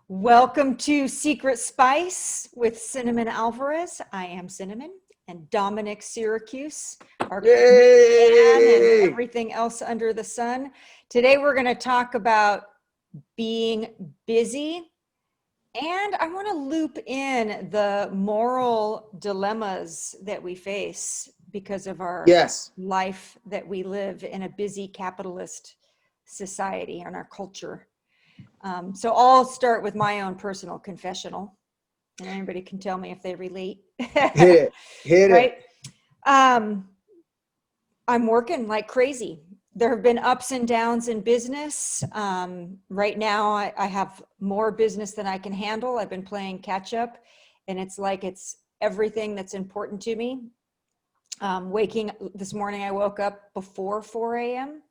Welcome to Secret Spice with Cinnamon Alvarez. I am Cinnamon, and Dominic Syracuse, our comedian and Yay! everything else under the sun. Today we're going to talk about being busy, and I want to loop in the moral dilemmas that we face because of our Yes. life that we live in a busy capitalist society and our culture. So I'll start with my own personal confessional, and anybody can tell me if they relate. Hit it. Hit Right? it. I'm working like crazy. There have been ups and downs in business. Right now, I have more business than I can handle. I've been playing catch up, and it's like it's everything that's important to me. This morning, I woke up before 4 a.m.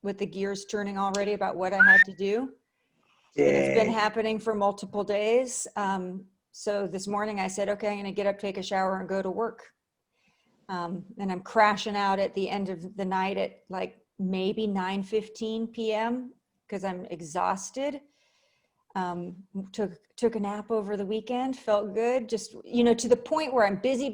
with the gears turning already about what I had to do. And it's been Dang. happening for multiple days. So this morning I said, okay, I'm going to get up, take a shower, and go to work. And I'm crashing out at the end of the night at like maybe 9:15 p.m. because I'm exhausted. Took a nap over the weekend, felt good. Just, to the point where I'm busy,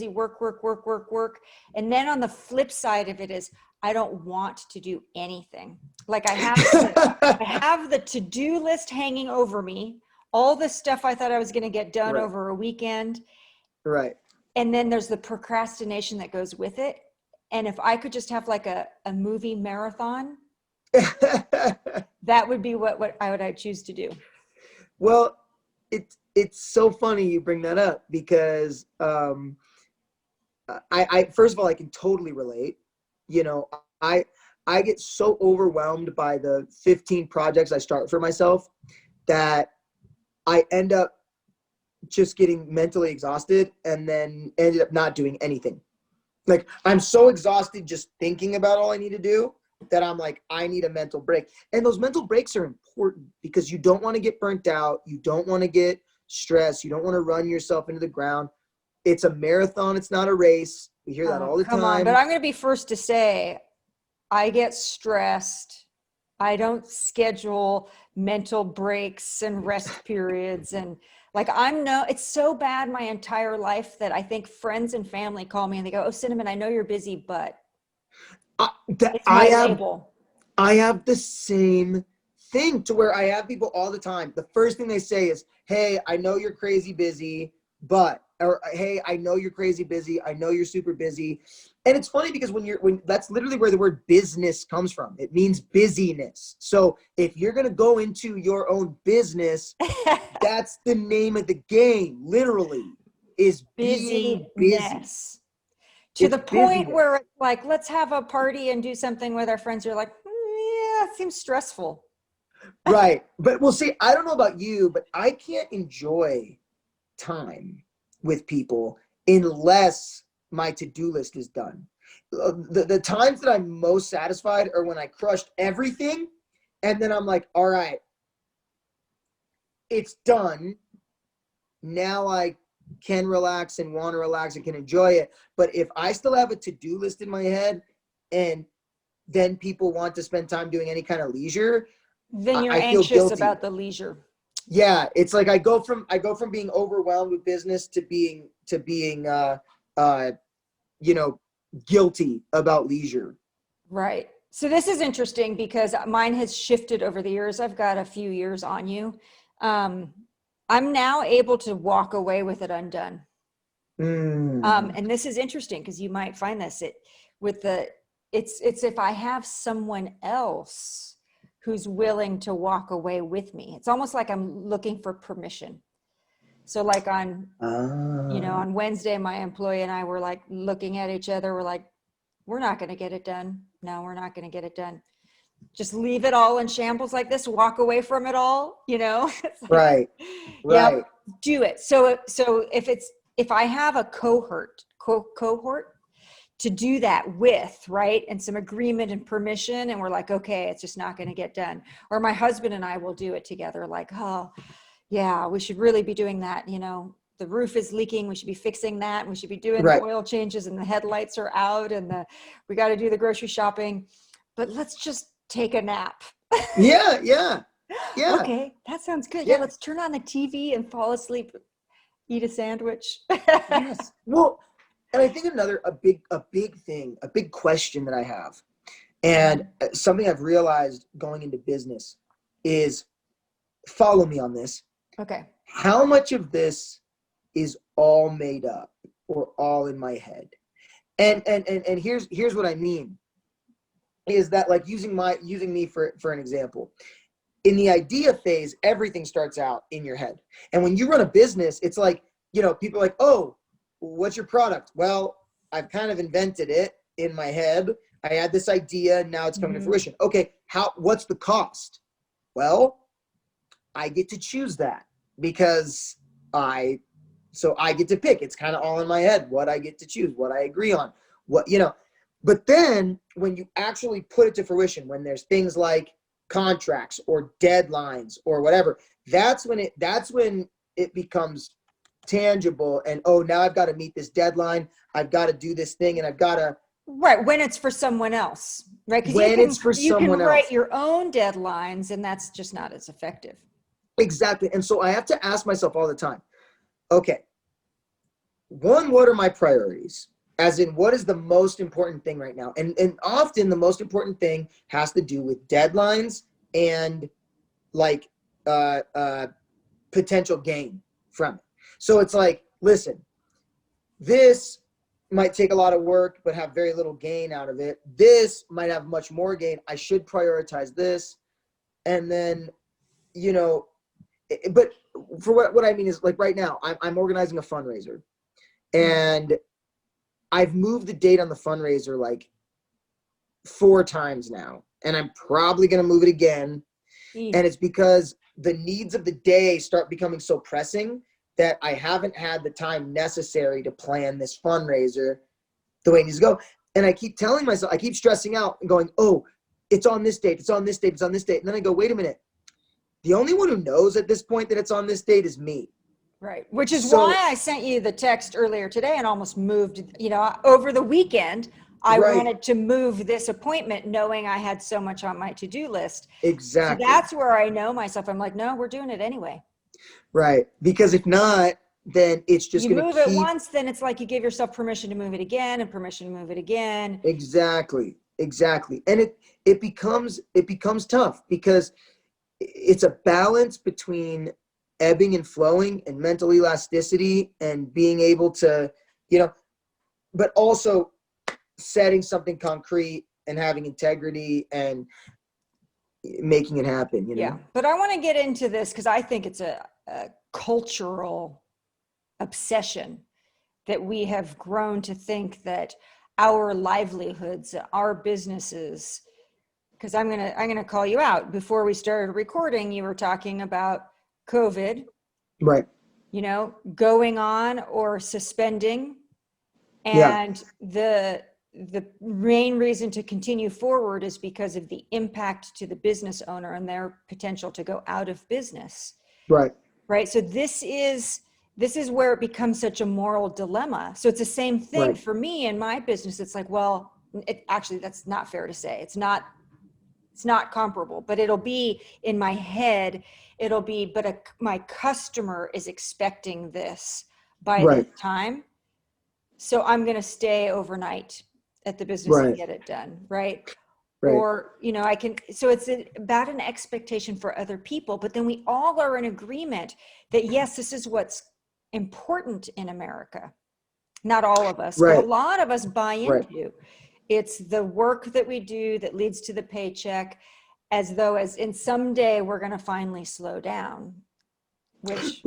work. And then on the flip side of it is I don't want to do anything. Like I have the to-do list hanging over me, all the stuff I thought I was going to get done Right. over a weekend. Right. And then there's the procrastination that goes with it. And if I could just have like a movie marathon, that would be what I choose to do. Well, it's so funny you bring that up because I first of all I can totally relate. I get so overwhelmed by the 15 projects I start for myself that I end up just getting mentally exhausted and then ended up not doing anything. Like I'm so exhausted just thinking about all I need to do that I'm like, I need a mental break. And those mental breaks are important because you don't want to get burnt out. You don't want to get stressed. You don't want to run yourself into the ground. It's a marathon. It's not a race. We hear that Oh, all the come on. time. But I'm going to be first to say, I get stressed. I don't schedule mental breaks and rest periods. And like, it's so bad my entire life that I think friends and family call me and they go, oh, Cinnamon, I know you're busy, but it's my label. I have the same thing to where I have people all the time. The first thing they say is, hey, I know you're crazy busy, or hey, I know you're crazy busy. I know you're super busy. And it's funny because when that's literally where the word business comes from. It means busyness. So if you're going to go into your own business, that's the name of the game, literally, is being busy. Busyness. To It's the point busyness. where like, let's have a party and do something with our friends. You're like, yeah, it seems stressful. Right. But we'll see, I don't know about you, but I can't enjoy time with people unless my to-do list is done. The times that I'm most satisfied are when I crushed everything and then I'm like, all right, it's done. Now I can relax and want to relax and can enjoy it. But if I still have a to-do list in my head and then people want to spend time doing any kind of leisure, Then you're I feel anxious guilty. about the leisure. Yeah, it's like I go from being overwhelmed with business to being guilty about leisure. Right. So this is interesting because mine has shifted over the years. I've got a few years on you. I'm now able to walk away with it undone. And this is interesting because you might find this it's if I have someone else who's willing to walk away with me. It's almost like I'm looking for permission. So like on Wednesday, my employee and I were like looking at each other. We're like, we're not going to get it done. No, we're not going to get it done. Just leave it all in shambles like this, walk away from it all, It's like, Right. yeah, do it. So if I have a cohort to do that with, right, and some agreement and permission, and we're like, okay, it's just not going to get done. Or my husband and I will do it together, like, oh yeah, we should really be doing that. The roof is leaking, we should be fixing that. We should be doing the oil changes, and the headlights are out, and we got to do the grocery shopping, but let's just take a nap. Yeah. Yeah. Okay, that sounds good. Yeah, Yeah. let's turn on the TV and fall asleep, eat a sandwich. Yes. Well, and I think a big question that I have, and something I've realized going into business is, follow me on this. Okay. How much of this is all made up or all in my head? And here's what I mean is that, like, using me for an example. In the idea phase, everything starts out in your head. And when you run a business, it's like, people are like, oh, what's your product? Well, I've kind of invented it in my head. I had this idea and now it's coming to fruition. Okay, what's the cost? Well, I get to choose that because I get to pick. It's kind of all in my head what I get to choose, what I agree on, but then when you actually put it to fruition, when there's things like contracts or deadlines or whatever, that's when it becomes tangible. And, oh, now I've got to meet this deadline. I've got to do this thing, and I've got to. Right, when it's for someone else, right? Because you can write your own deadlines, and that's just not as effective. Exactly. And so I have to ask myself all the time, okay, one, what are my priorities? As in, what is the most important thing right now? And often the most important thing has to do with deadlines and like potential gain from it. So it's like, listen, this might take a lot of work but have very little gain out of it. This might have much more gain. I should prioritize this. And then, but for what I mean is, like, right now I'm organizing a fundraiser, and I've moved the date on the fundraiser like 4 times now, and I'm probably going to move it again. And it's because the needs of the day start becoming so pressing that I haven't had the time necessary to plan this fundraiser the way it needs to go. And I keep telling myself, I keep stressing out and going, oh, it's on this date, it's on this date, it's on this date. And then I go, wait a minute. The only one who knows at this point that it's on this date is me. Right. Which is why I sent you the text earlier today and almost moved, over the weekend. I wanted to move this appointment knowing I had so much on my to-do list. Exactly. So that's where I know myself. I'm like, no, we're doing it anyway. Right. Because if not, then it's just going to move it once, then it's like you give yourself permission to move it again and permission to move it again. Exactly. And it becomes tough because it's a balance between ebbing and flowing and mental elasticity and being able to, but also setting something concrete and having integrity and making it happen, Yeah, but I want to get into this because I think it's a cultural obsession that we have grown to think that our livelihoods, our businesses, because I'm gonna call you out. Before we started recording, you were talking about COVID, right? Going on or suspending, and the main reason to continue forward is because of the impact to the business owner and their potential to go out of business. Right. So this is where it becomes such a moral dilemma. So it's the same thing for me in my business. It's like, well, actually, that's not fair to say. It's not comparable, but it'll be in my head. It'll be, but my customer is expecting this by this time. So I'm going to stay overnight at the business and get it done. Right. Or, so it's about an expectation for other people, but then we all are in agreement that, yes, this is what's important in America. Not all of us, but a lot of us buy into. It's the work that we do that leads to the paycheck, as though as in someday we're going to finally slow down, which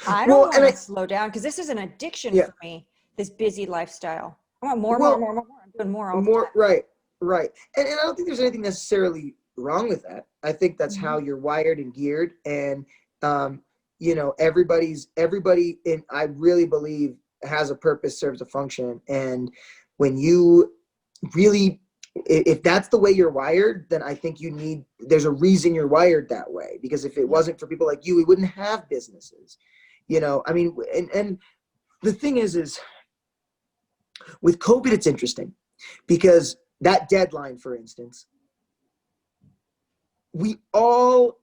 I don't want to slow down because this is an addiction for me, this busy lifestyle. I want more. I'm doing more all the time. Right. And I don't think there's anything necessarily wrong with that. I think that's how you're wired and geared. And, everybody I really believe has a purpose, serves a function. And when you really, if that's the way you're wired, then I think there's a reason you're wired that way. Because if it wasn't for people like you, we wouldn't have businesses, and the thing is with COVID, it's interesting because that deadline, for instance, we all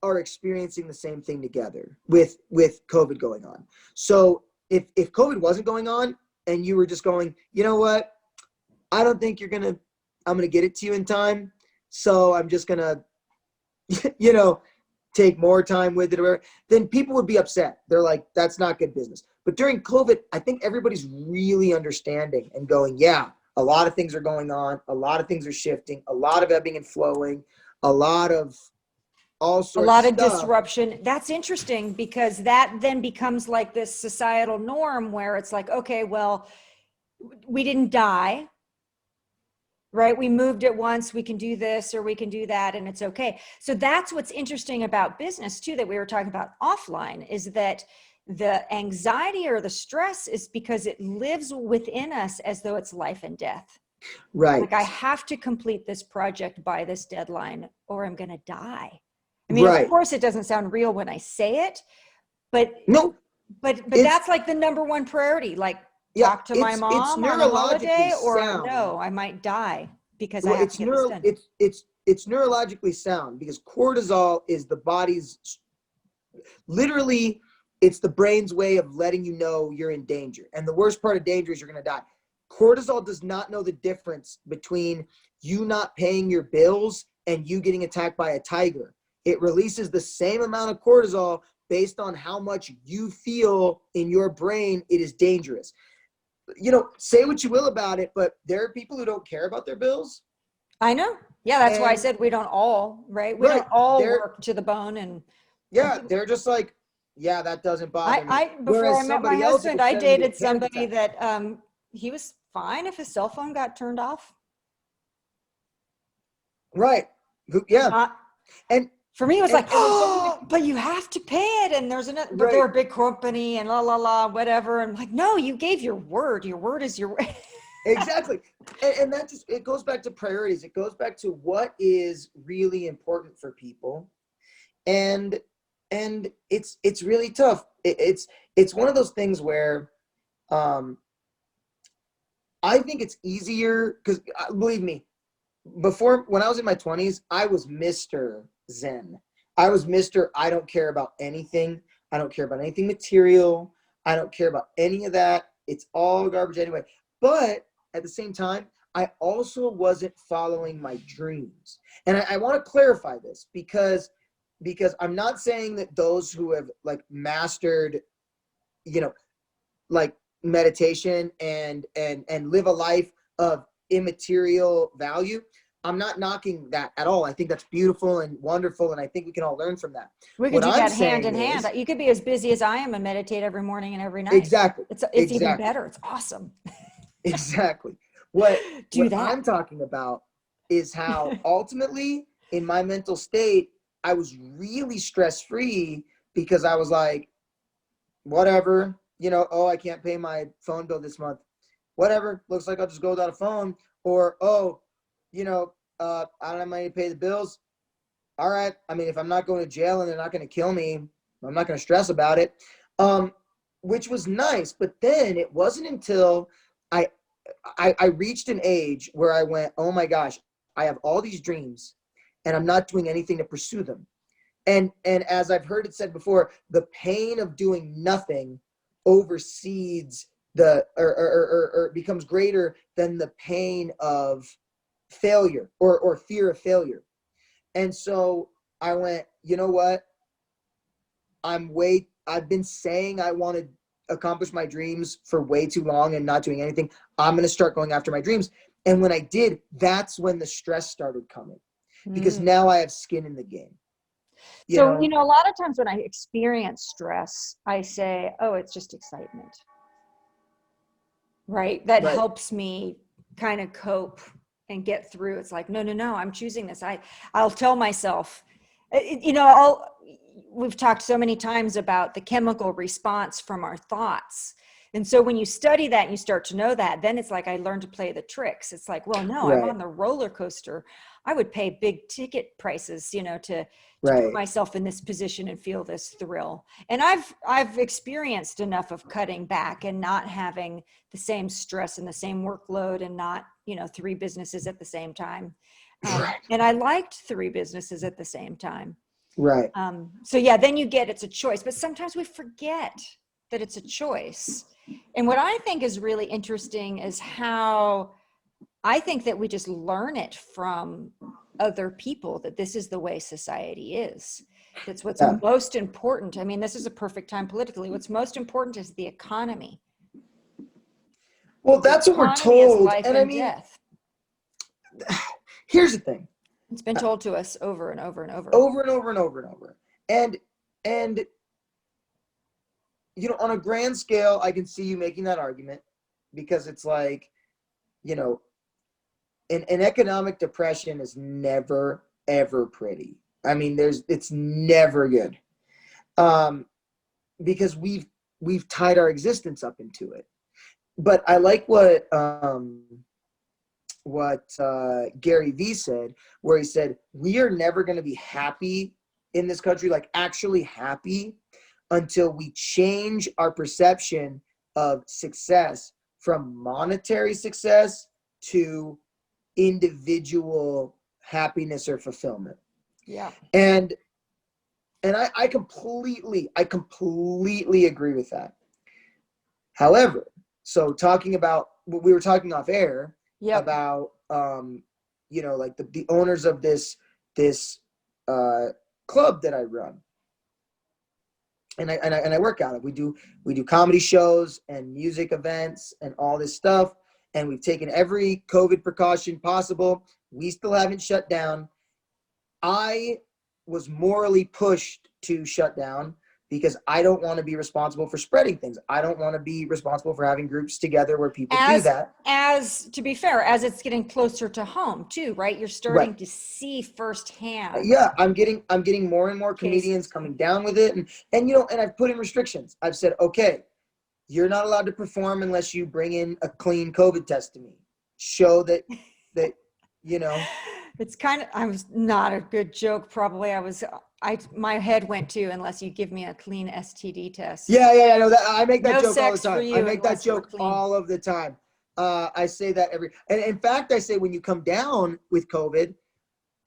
are experiencing the same thing together with COVID going on. So if COVID wasn't going on and you were just going, you know what, I don't think I'm going to get it to you in time. So I'm just going to, take more time with it, or then people would be upset. They're like, that's not good business. But during COVID, I think everybody's really understanding and going, yeah, a lot of things are going on. A lot of things are shifting, a lot of ebbing and flowing, a lot of all sorts A lot of of stuff. disruption. That's interesting, because that then becomes like this societal norm where it's like, okay, well, we didn't die, right? We moved it once, we can do this or we can do that, and it's okay. So that's what's interesting about business too, that we were talking about offline, is that the anxiety or the stress is because it lives within us as though it's life and death. Right. Like, I have to complete this project by this deadline or I'm going to die. I mean, Right. Of course it doesn't sound real when I say it, but no, but that's like the number one priority. Like, talk to my mom on a holiday, or sound. no, I might die because Well, I have to get this done. It's neurologically sound, because cortisol is the body's, literally, it's the brain's way of letting you know you're in danger. And the worst part of danger is you're going to die. Cortisol does not know the difference between you not paying your bills and you getting attacked by a tiger. It releases the same amount of cortisol based on how much you feel in your brain it is dangerous. Say what you will about it, but there are people who don't care about their bills. I know. Yeah, that's why I said we don't all, right? We don't all work to the bone. And yeah, they're just like, yeah, that doesn't bother me. Before I met my husband, I dated somebody that he was fine if his cell phone got turned off. Right. Yeah. And for me, it was like, oh, but you have to pay it. And there's another, but they're a big company and whatever. And I'm like, no, you gave your word. Your word is your word. Exactly. And that just, it goes back to priorities. It goes back to what is really important for people. And it's really tough. It's one of those things where, I think it's easier, because believe me, before, when I was in my 20s, I was Mr. Zen. I was Mr. I don't care about anything. I don't care about anything material. I don't care about any of that. It's all garbage anyway. But at the same time, I also wasn't following my dreams. And I want to clarify this, because I'm not saying that those who have like mastered, like meditation and live a life of immaterial value, I'm not knocking that at all. I think that's beautiful and wonderful, and I think we can all learn from that. We could do that hand in hand. You could be as busy as I am and meditate every morning and every night. Exactly. It's even better. It's awesome. Exactly. What I'm talking about is how ultimately in my mental state, I was really stress-free, because I was like, whatever, I can't pay my phone bill this month. Whatever, looks like I'll just go without a phone. Or, I don't have money to pay the bills. All right. I mean, if I'm not going to jail and they're not going to kill me, I'm not going to stress about it. Which was nice. But then it wasn't until I reached an age where I went, oh my gosh, I have all these dreams and I'm not doing anything to pursue them. And as I've heard it said before, the pain of doing nothing oversees or becomes greater than the pain of failure or fear of failure. And so I went, you know what? I've been saying I want to accomplish my dreams for way too long and not doing anything. I'm going to start going after my dreams. And when I did, that's when the stress started coming, because now I have skin in the game. So, a lot of times when I experience stress, I say, oh, it's just excitement. Right? That helps me kind of cope and get through. It's like, no, I'm choosing this. I'll tell myself, we've talked so many times about the chemical response from our thoughts. And so when you study that and you start to know that, then it's like I learned to play the tricks. It's like, well, no, I'm on the roller coaster. I would pay big ticket prices, to put myself in this position and feel this thrill. And I've experienced enough of cutting back and not having the same stress and the same workload, and not, 3 businesses at the same time. And I liked 3 businesses at the same time. Right. So yeah, then you get, it's a choice, but sometimes we forget that it's a choice. And what I think is really interesting is how I think that we just learn it from other people, that this is the way society is. That's what's Yeah. most important. I mean, this is a perfect time politically. What's most important is the economy. Well, that's what we're Economy is told. life And I and mean, death. here's the thing. It's been told to us over and over and over. Over and over and over and over. And you know, on a grand scale, I can see you making that argument, because it's like, you know, an economic depression is never, ever pretty. I mean, it's never good. Because we've tied our existence up into it. But I like what Gary Vee said, where he said, we are never going to be happy in this country, like actually happy, until we change our perception of success from monetary success to individual happiness or fulfillment. Yeah. And I completely agree with that. However, so talking about what we were talking off air, Yep. about you know, like the owners of this club that I run, and I work out it. We do comedy shows and music events and all this stuff, and we've taken every COVID precaution possible. We still haven't shut down. I was morally pushed to shut down because I don't want to be responsible for spreading things. I don't want to be responsible for having groups together where people do that. As to be fair, as it's getting closer to home too, right? You're starting to see firsthand. Yeah, I'm getting more and more comedians coming down with it, and you know, and I've put in restrictions. I've said, okay, you're not allowed to perform unless you bring in a clean COVID test to me. Show that you know. It's kind of, I was not a good joke. Probably my head went to, unless you give me a clean STD test. Yeah. I know that. I make that No joke all the sex for time. you I make that unless we're joke clean. all of the time. I say that and in fact, I say when you come down with COVID,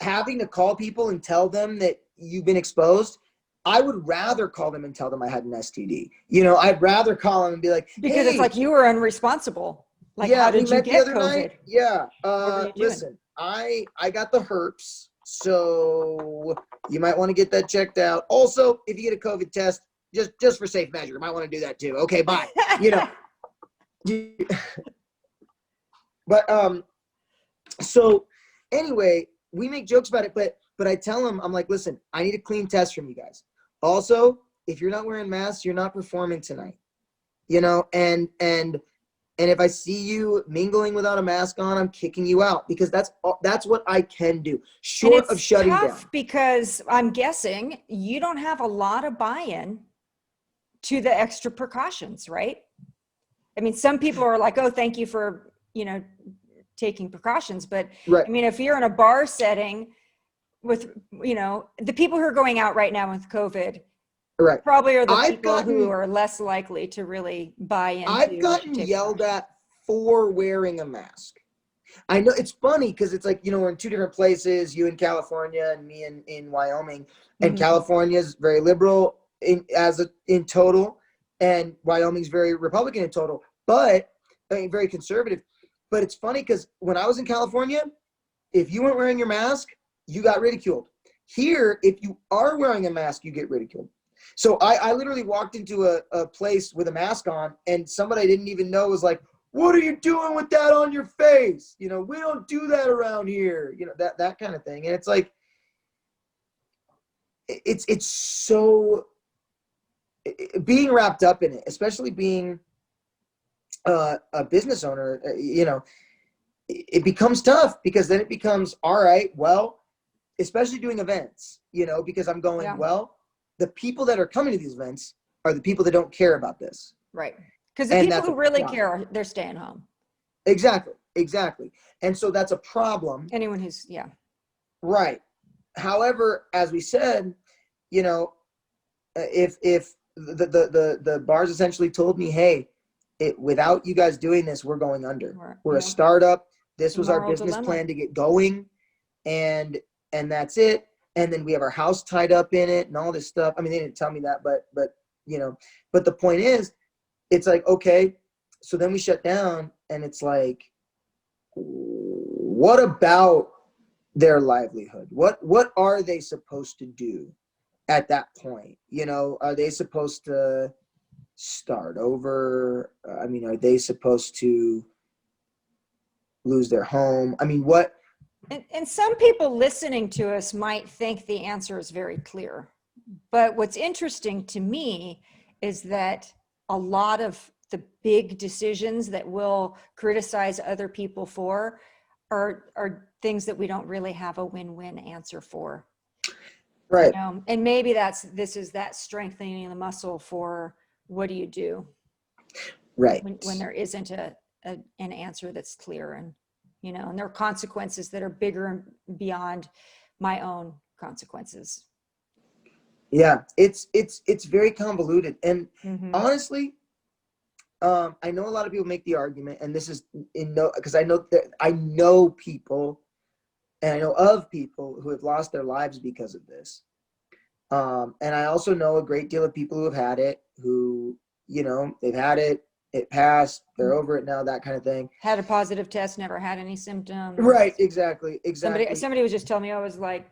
having to call people and tell them that you've been exposed, I would rather call them and tell them I had an STD. You know, I'd rather call them and be like, because hey, it's like you were unresponsible. Like, yeah, how did we you met get the other COVID? night. Yeah. were you doing? Listen, I got the herpes, so you might want to get that checked out. Also, if you get a COVID test, just for safe measure, you might want to do that too. Okay, bye. You know. But so anyway, we make jokes about it, but I tell them, I'm like, listen, I need a clean test from you guys. Also, if you're not wearing masks, you're not performing tonight. You know, and if I see you mingling without a mask on, I'm kicking you out, because that's what I can do, short of shutting down. Because I'm guessing you don't have a lot of buy-in to the extra precautions, right? I mean, some people are like, oh, thank you for, you know, taking precautions. But right. I mean, if you're in a bar setting with, you know, the people who are going out right now with COVID, right, probably are the people who are less likely to really buy into. I've gotten yelled at for wearing a mask. I know it's funny because it's like, you know, we're in two different places, you in California and me in Wyoming, and California is very liberal in total, and Wyoming's very Republican in total, but very conservative. But it's funny because when I was in California, if you weren't wearing your mask, you got ridiculed. Here, if you are wearing a mask, you get ridiculed. So I literally walked into a place with a mask on, and somebody I didn't even know was like, what are you doing with that on your face? You know, we don't do that around here. You know, that kind of thing. And it's like, it's so, being wrapped up in it, especially being a business owner, you know, it becomes tough, because then it becomes, all right, well, especially doing events, you know, because I'm going, well, the people that are coming to these events are the people that don't care about this. Right. Because the people who really care, they're staying home. Exactly. And so that's a problem. Anyone who's, right. However, as we said, you know, if the bars essentially told me, hey, without you guys doing this, we're going under. We're a startup. This was our business plan to get going, and that's it. and then we have our house tied up in it and all this stuff. I mean, they didn't tell me that, but but the point is, it's like, okay, so then we shut down, and it's like, what about their livelihood? What are they supposed to do at that point? Are they supposed to start over? I mean, are they supposed to lose their home? I mean, what? And some people listening to us might think the answer is very clear. But what's interesting to me is that a lot of the big decisions that we'll criticize other people for are things that we don't really have a win-win answer for. Right. And maybe this is that strengthening the muscle for what do you do? Right. When there isn't an answer that's clear, and and there are consequences that are bigger and beyond my own consequences. Yeah, it's very convoluted, and honestly, I know a lot of people make the argument, and this is because I know people, and I know of people who have lost their lives because of this, and I also know a great deal of people who have had it, who they've had it. It passed. They're over it now. That kind of thing. Had a positive test, never had any symptoms. Right. Exactly. Somebody was just telling me, I was like,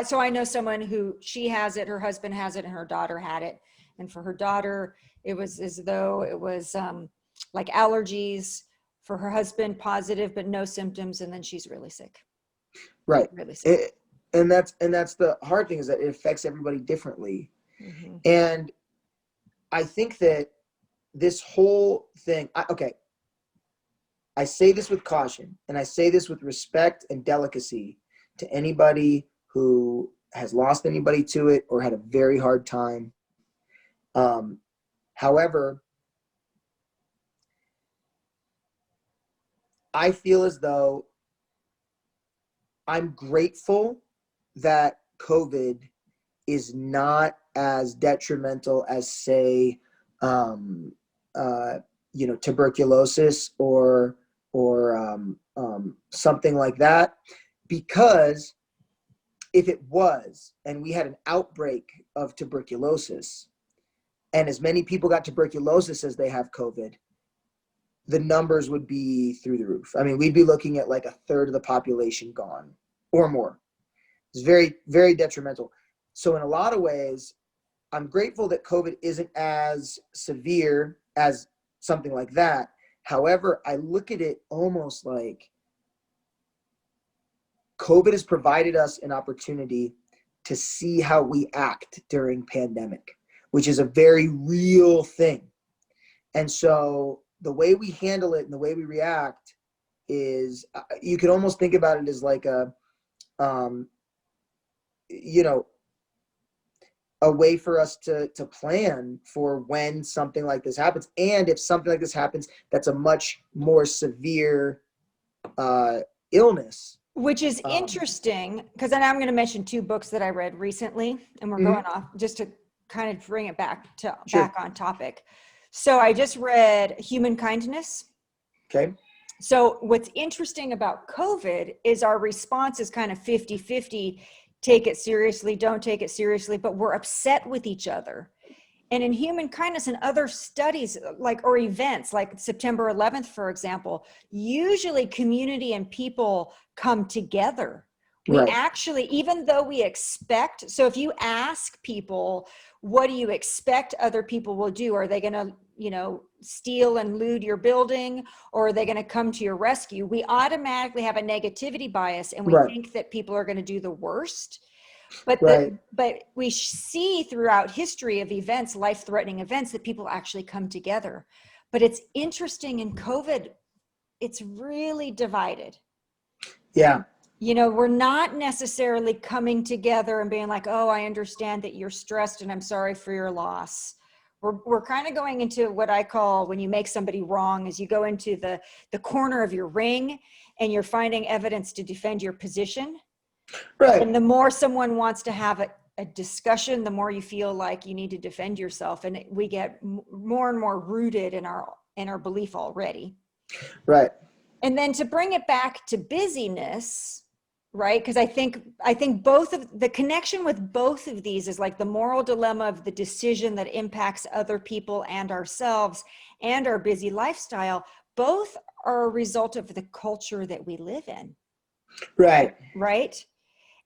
so I know someone who, she has it, her husband has it, and her daughter had it. And for her daughter, it was as though it was like allergies. For her husband, positive, but no symptoms. And then she's really sick. Right. Really sick. And that's the hard thing, is that it affects everybody differently. And I think that this whole thing, I say this with caution, and I say this with respect and delicacy to anybody who has lost anybody to it or had a very hard time. However, I feel as though I'm grateful that COVID is not as detrimental as, say, tuberculosis or something like that, because if it was, and we had an outbreak of tuberculosis, and as many people got tuberculosis as they have COVID, the numbers would be through the roof. I mean, we'd be looking at like a third of the population gone or more. It's very, very detrimental. So in a lot of ways, I'm grateful that COVID isn't as severe as something like that. However, I look at it almost like COVID has provided us an opportunity to see how we act during pandemic, which is a very real thing. And so the way we handle it and the way we react is, you could almost think about it as like a way for us to plan for when something like this happens. And if something like this happens, that's a much more severe illness. Which is interesting, because then I'm going to mention two books that I read recently, and we're going off just to kind of bring it back on topic. So I just read Human Kindness. Okay. So what's interesting about COVID is our response is kind of 50-50. Take it seriously, don't take it seriously, but we're upset with each other. And in Human Kindness and other studies, or events like September 11th, for example, usually community and people come together. We actually, even though we expect, so if you ask people, what do you expect other people will do? Are they going to, steal and loot your building, or are they going to come to your rescue? We automatically have a negativity bias, and we think that people are going to do the worst. But we see throughout history of events, life-threatening events, that people actually come together. But it's interesting, in COVID, it's really divided. Yeah. We're not necessarily coming together and being like, oh, I understand that you're stressed and I'm sorry for your loss. We're kind of going into what I call, when you make somebody wrong, is you go into the corner of your ring and you're finding evidence to defend your position. Right. And the more someone wants to have a discussion, the more you feel like you need to defend yourself. And we get more and more rooted in our belief already. Right. And then to bring it back to busyness, right? Because I think both of the connection with both of these is like the moral dilemma of the decision that impacts other people and ourselves and our busy lifestyle. Both are a result of the culture that we live in. Right. Right.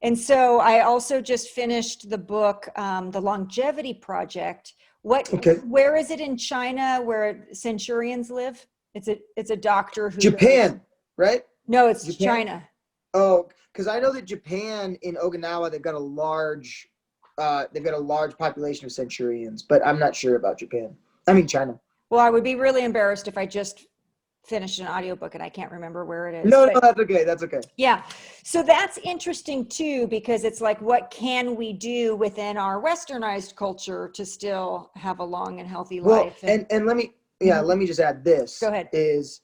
And so I also just finished the book, The Longevity Project. Okay. Where is it in China where centurions live? It's a doctor who Japan, right? No, it's Japan? China. Oh, because I know that Japan in Okinawa, they've got a large population of centurions, but I'm not sure about Japan. I mean, China. Well, I would be really embarrassed if I just finished an audiobook and I can't remember where it is. No, that's okay. That's okay. Yeah. So that's interesting too, because it's like, what can we do within our westernized culture to still have a long and healthy life? And let me just add this. Go ahead. Is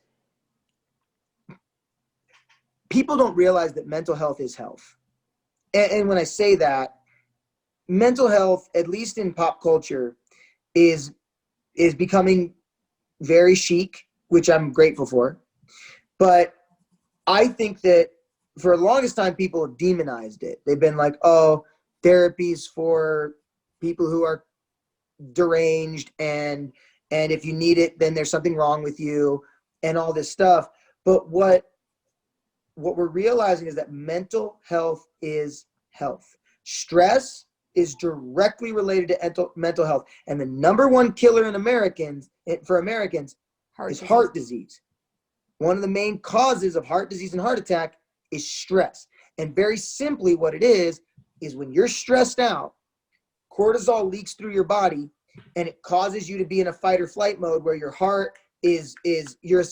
people don't realize that mental health is health. And when I say that, mental health, at least in pop culture, is becoming very chic, which I'm grateful for. But I think that for the longest time, people have demonized it. They've been like, oh, therapies for people who are deranged, and if you need it, then there's something wrong with you, and all this stuff. But what we're realizing is that mental health is health. Stress is directly related to mental health. And the number one killer in Americans is heart disease. One of the main causes of heart disease and heart attack is stress. And very simply what it is when you're stressed out, cortisol leaks through your body and it causes you to be in a fight or flight mode where your heart is your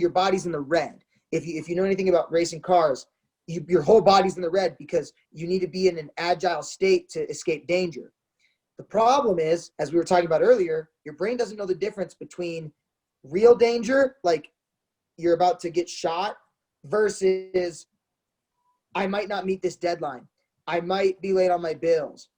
body's in the red. If you know anything about racing cars, your whole body's in the red because you need to be in an agile state to escape danger. The problem is, as we were talking about earlier, your brain doesn't know the difference between real danger, like you're about to get shot, versus I might not meet this deadline. I might be late on my bills.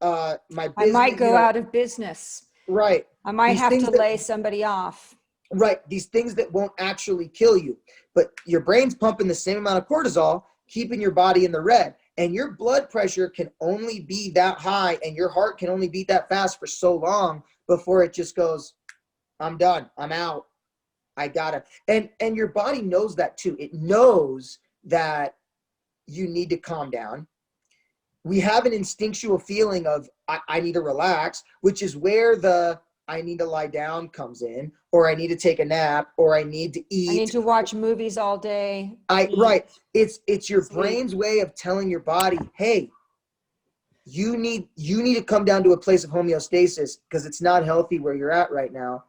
I might go out of business. Right. I might have to lay somebody off. Right. These things that won't actually kill you. But your brain's pumping the same amount of cortisol, keeping your body in the red. And your blood pressure can only be that high and your heart can only beat that fast for so long before it just goes, I'm done. I'm out. I gotta. And your body knows that too. It knows that you need to calm down. We have an instinctual feeling of I need to relax, which is where the I need to lie down comes in, or I need to take a nap, or I need to eat. I need to watch movies all day. Right. It's your brain's way of telling your body, hey, you need to come down to a place of homeostasis because it's not healthy where you're at right now.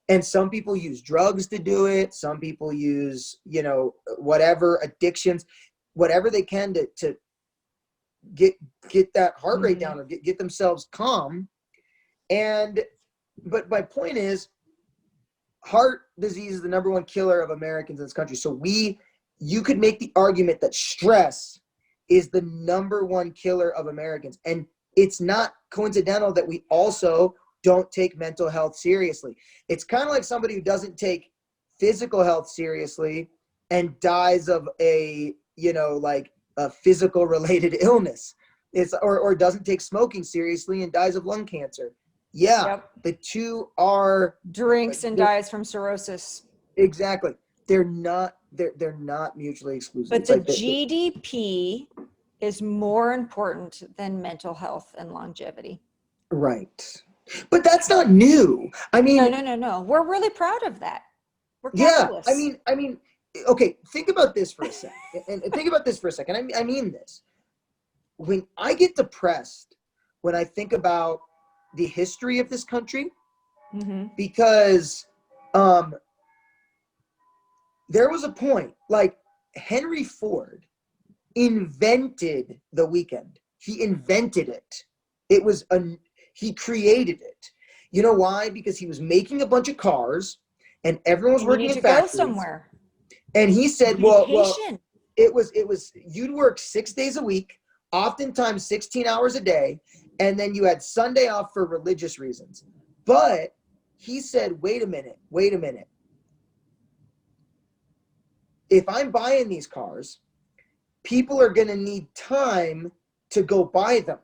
And some people use drugs to do it. Some people use, whatever addictions, whatever they can to get that heart rate down or get themselves calm. But my point is, heart disease is the number one killer of Americans in this country. So you could make the argument that stress is the number one killer of Americans. And it's not coincidental that we also don't take mental health seriously. It's kind of like somebody who doesn't take physical health seriously and dies of a physical related illness. Or doesn't take smoking seriously and dies of lung cancer. Yeah, yep. The two are drinks and dies from cirrhosis. Exactly. They're not mutually exclusive. But the GDP is more important than mental health and longevity. Right. But that's not new. I mean, no. We're really proud of that. We're capitalists. Yeah. I mean, okay, think about this for a second. And think about this for a second. I mean this. When I get depressed, when I think about the history of this country, because there was a point, like Henry Ford invented the weekend. He invented it. He created it. You know why? Because he was making a bunch of cars and everyone was working in factories. Go somewhere. And he said, well, it was you'd work 6 days a week, oftentimes 16 hours a day, and then you had Sunday off for religious reasons. But he said, wait a minute. If I'm buying these cars people are going to need time to go buy them.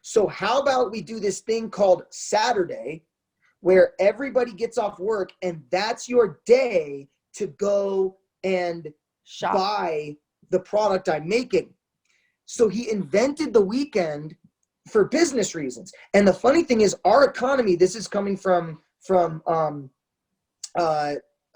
So how about we do this thing called Saturday, where everybody gets off work and that's your day to go and Shop. buy the product I'm making. So he invented the weekend for business reasons. And the funny thing is, our economy, this is coming from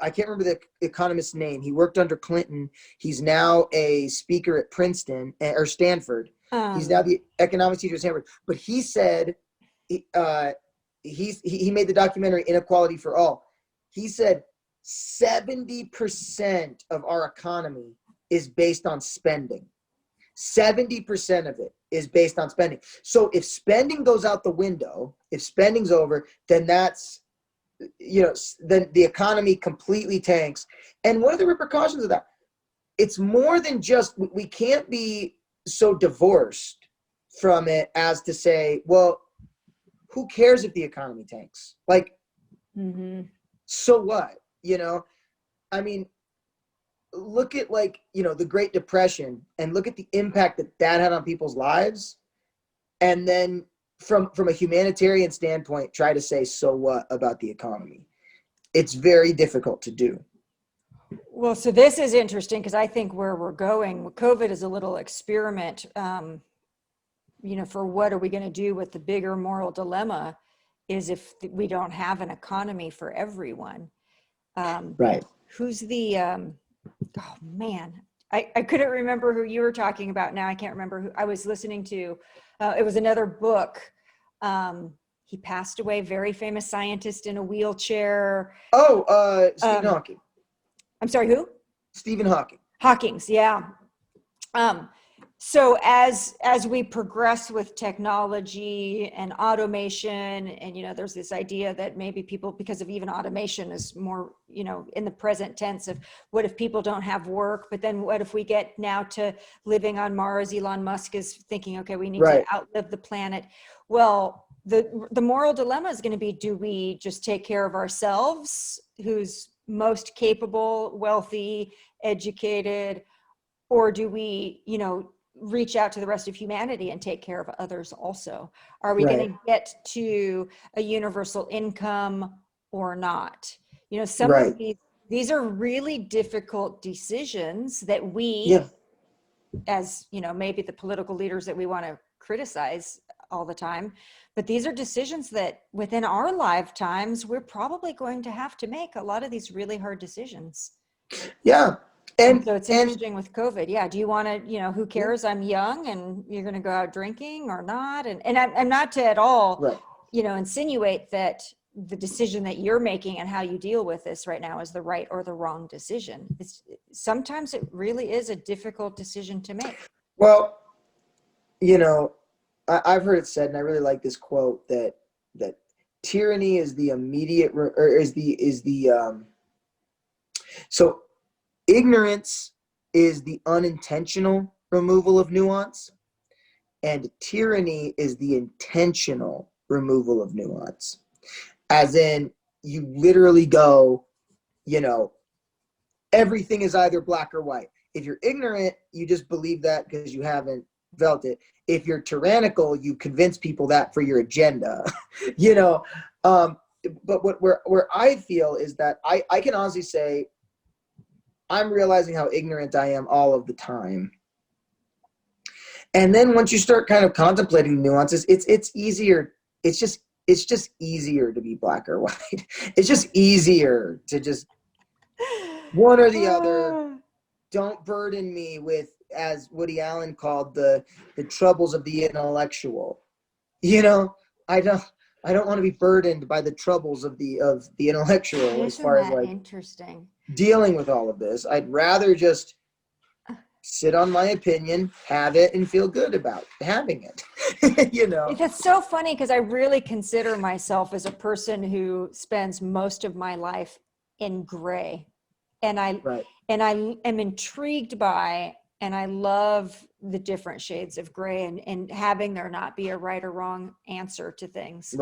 I can't remember the economist's name. He worked under Clinton. He's now a speaker at Princeton or Stanford. He's now the economics teacher at Stanford. But he said, he made the documentary Inequality for All. He said 70% of our economy is based on spending. 70% of it is based on spending. So if spending goes out the window, if spending's over, then that's, then the economy completely tanks. And what are the repercussions of that? It's more than just, we can't be so divorced from it as to say, well, who cares if the economy tanks? Like, so what? I mean, look at the Great Depression and look at the impact that had on people's lives. And then from a humanitarian standpoint, try to say, so what about the economy? It's very difficult to do. Well, so this is interesting because I think where we're going, COVID is a little experiment, for what are we going to do with the bigger moral dilemma is if we don't have an economy for everyone. Right. Who's the, oh man, I couldn't remember who you were talking about now. I can't remember who I was listening to. It was another book. He passed away, very famous scientist in a wheelchair. Oh, Stephen Hawking. I'm sorry, who? Stephen Hawking. Hawking's, yeah. So as we progress with technology and automation, and there's this idea that maybe people, because of even automation is more, in the present tense of what if people don't have work, but then what if we get now to living on Mars? Elon Musk is thinking, okay, we need to outlive the planet. Well, the moral dilemma is going to be, do we just take care of ourselves, who's most capable, wealthy, educated, or do we, reach out to the rest of humanity and take care of others also? Are we going to get to a universal income or not? Some of these are really difficult decisions that we, as maybe the political leaders that we want to criticize all the time, but these are decisions that within our lifetimes, we're probably going to have to make a lot of these really hard decisions. Yeah. And so it's interesting with COVID. Yeah. Do you want to, who cares? I'm young and you're going to go out drinking or not? And I'm not to at all, insinuate that the decision that you're making and how you deal with this right now is the right or the wrong decision. Sometimes it really is a difficult decision to make. Well, I've heard it said, and I really like this quote, that tyranny is the immediate, so ignorance is the unintentional removal of nuance, and tyranny is the intentional removal of nuance. As in, you literally go, everything is either black or white. If you're ignorant, you just believe that because you haven't felt it. If you're tyrannical, you convince people that for your agenda, But where I feel is that I can honestly say, I'm realizing how ignorant I am all of the time. And then once you start kind of contemplating nuances, it's easier. It's just easier to be black or white. It's just easier to just one or the other. Don't burden me with, as Woody Allen called, the troubles of the intellectual. I don't want to be burdened by the troubles of the intellectual. As far as like interesting dealing with all of this. I'd rather just sit on my opinion, have it, and feel good about having it. That's so funny because I really consider myself as a person who spends most of my life in gray, and I am intrigued by, and I love the different shades of gray, and having there not be a right or wrong answer to things.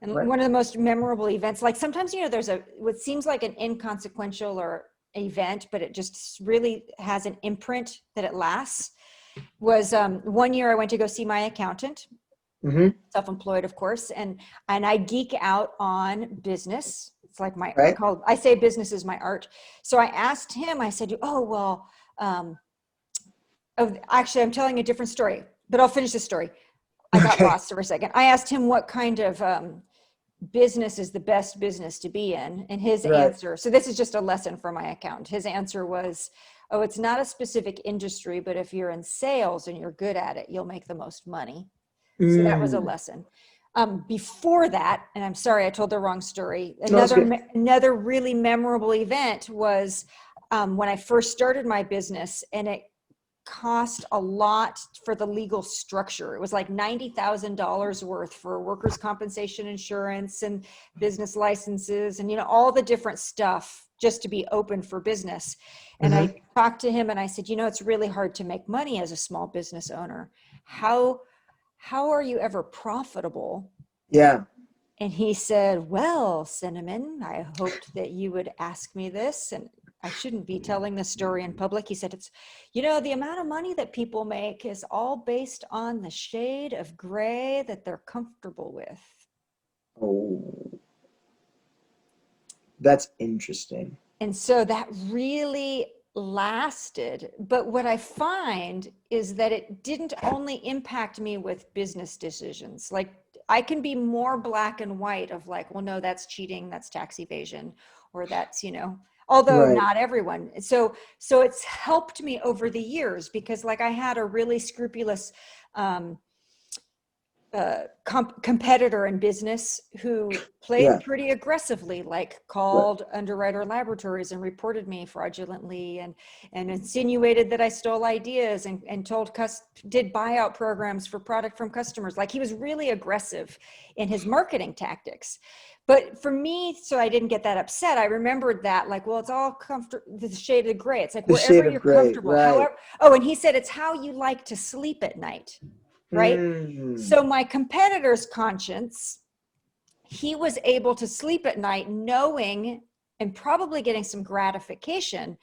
And one of the most memorable events, like sometimes, there's what seems like an inconsequential or event, but it just really has an imprint that it lasts, was one year I went to go see my accountant, self-employed, of course, and I geek out on business. It's like I say business is my art. So I asked him, I said, actually, I'm telling a different story, but I'll finish the story. I got lost for a second. I asked him what kind of business is the best business to be in, and his answer, so this is just a lesson for my accountant. His answer was, oh, it's not a specific industry, but if you're in sales and you're good at it, you'll make the most money. So that was a lesson. Before that, and I'm sorry, I told the wrong story. Another really memorable event was when I first started my business, and it cost a lot for the legal structure. It was like $90,000 worth for workers' compensation insurance and business licenses and, all the different stuff just to be open for business. And I talked to him and I said, it's really hard to make money as a small business owner. How are you ever profitable? Yeah. And he said, well, Cinnamon, I hoped that you would ask me this, and I shouldn't be telling this story in public. He said, it's, the amount of money that people make is all based on the shade of gray that they're comfortable with. Oh, that's interesting. And so that really lasted. But what I find is that it didn't only impact me with business decisions. Like, I can be more black and white of like, well, no, that's cheating, that's tax evasion, or that's, although not everyone. So it's helped me over the years, because like I had a really scrupulous competitor in business who played pretty aggressively, like called Underwriter Laboratories and reported me fraudulently and insinuated that I stole ideas and did buyout programs for product from customers. Like, he was really aggressive in his marketing tactics. But for me, so I didn't get that upset, I remembered that, like, well, it's all comfortable, the shade of gray. It's like wherever you're comfortable. Right. However, and he said, it's how you like to sleep at night. Right. So my competitor's conscience, he was able to sleep at night knowing and probably getting some gratification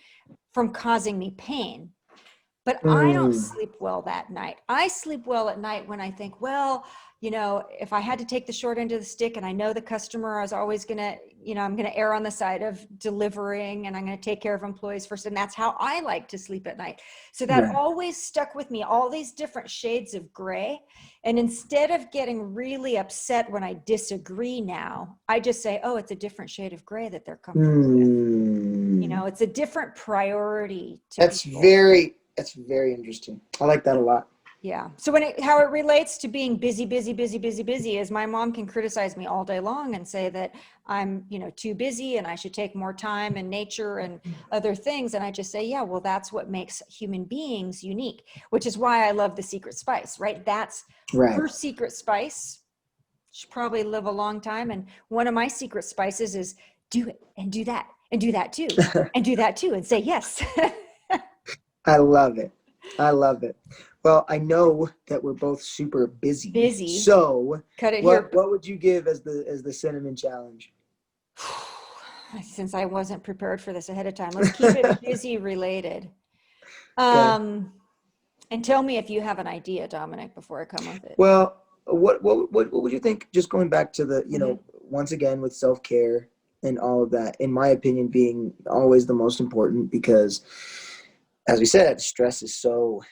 from causing me pain. But I don't sleep well that night. I sleep well at night when I think, well, if I had to take the short end of the stick, and I know the customer is always going to, I'm going to err on the side of delivering, and I'm going to take care of employees first. And that's how I like to sleep at night. So that always stuck with me, all these different shades of gray. And instead of getting really upset when I disagree now, I just say, oh, it's a different shade of gray that they're comfortable with. It's a different priority to people. That's very interesting. I like that a lot. Yeah. So how it relates to being busy is my mom can criticize me all day long and say that I'm, too busy and I should take more time in nature and other things. And I just say, yeah, well, that's what makes human beings unique, which is why I love the secret spice, right? That's her secret spice. She'll probably live a long time. And one of my secret spices is do it and do that and do that too and do that too and say yes. I love it. Well, I know that we're both super busy. So cut it here. What would you give as the cinnamon challenge? Since I wasn't prepared for this ahead of time, let's keep it busy related. And tell me if you have an idea, Dominic, before I come with it. Well, what would you think, just going back to the, once again with self-care and all of that, in my opinion, being always the most important, because as we said, stress is so,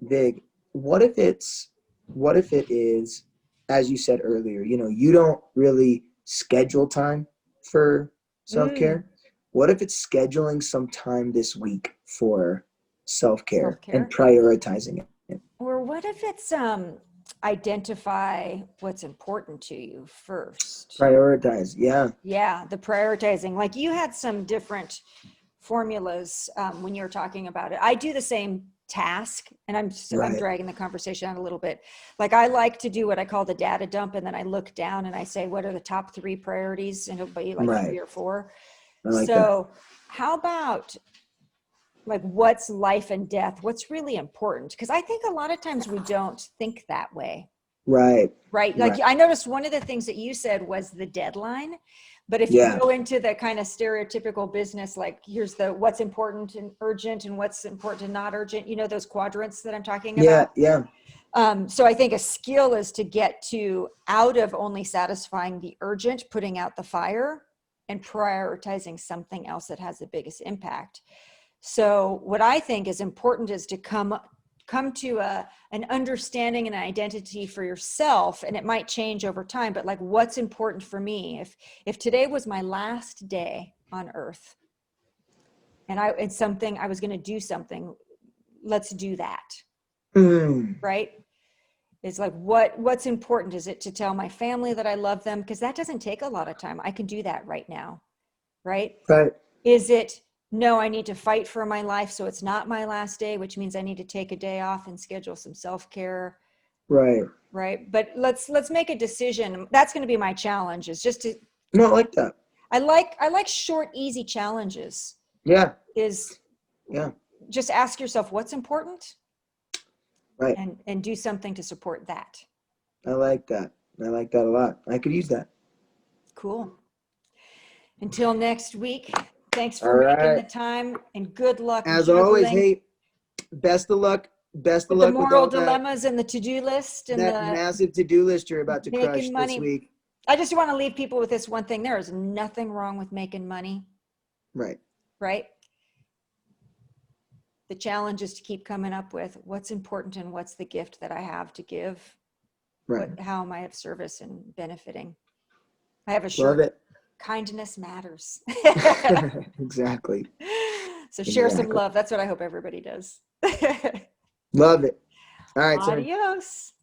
big. What if it is, as you said earlier, you don't really schedule time for self-care. What if it's scheduling some time this week for self-care and prioritizing it? Or what if it's identify what's important to you first? Prioritize, Yeah, the prioritizing. Like, you had some different formulas when you were talking about it. I do the same task, and I'm dragging the conversation out a little bit. Like, I like to do what I call the data dump, and then I look down and I say, what are the top 3 priorities? And it'll be like 3 or 4. So how about like, what's life and death? What's really important? Because I think a lot of times we don't think that way. Right. Like, I noticed one of the things that you said was the deadline, But if you go into the kind of stereotypical business, like here's the what's important and urgent and what's important and not urgent, you know, those quadrants that I'm talking about. Yeah. So I think a skill is to get to out of only satisfying the urgent, putting out the fire, and prioritizing something else that has the biggest impact. So what I think is important is to come to an understanding and an identity for yourself, and it might change over time, but like what's important for me. If today was my last day on earth and I was going to do something, let's do that. Right? It's like, what's important? Is it to tell my family that I love them? Because that doesn't take a lot of time. I can do that right now. Right? Is it, no, I need to fight for my life, so it's not my last day, which means I need to take a day off and schedule some self-care. Right. But let's make a decision. That's going to be my challenge, is just to. No, I like that. I like short, easy challenges. Yeah. Just ask yourself what's important. Right. And do something to support that. I like that. I like that a lot. I could use that. Cool. Until next week, thanks for making the time, and good luck. As always, hey, best of luck. Best of luck with the moral dilemmas and the to-do list and that massive to-do list you're about to crush this week. I just want to leave people with this one thing. There is nothing wrong with making money. Right. The challenge is to keep coming up with what's important and what's the gift that I have to give. Right. How am I of service and benefiting? I have a shirt. Love it. Kindness matters. Exactly. So share some love. That's what I hope everybody does. Love it. All right. Adios.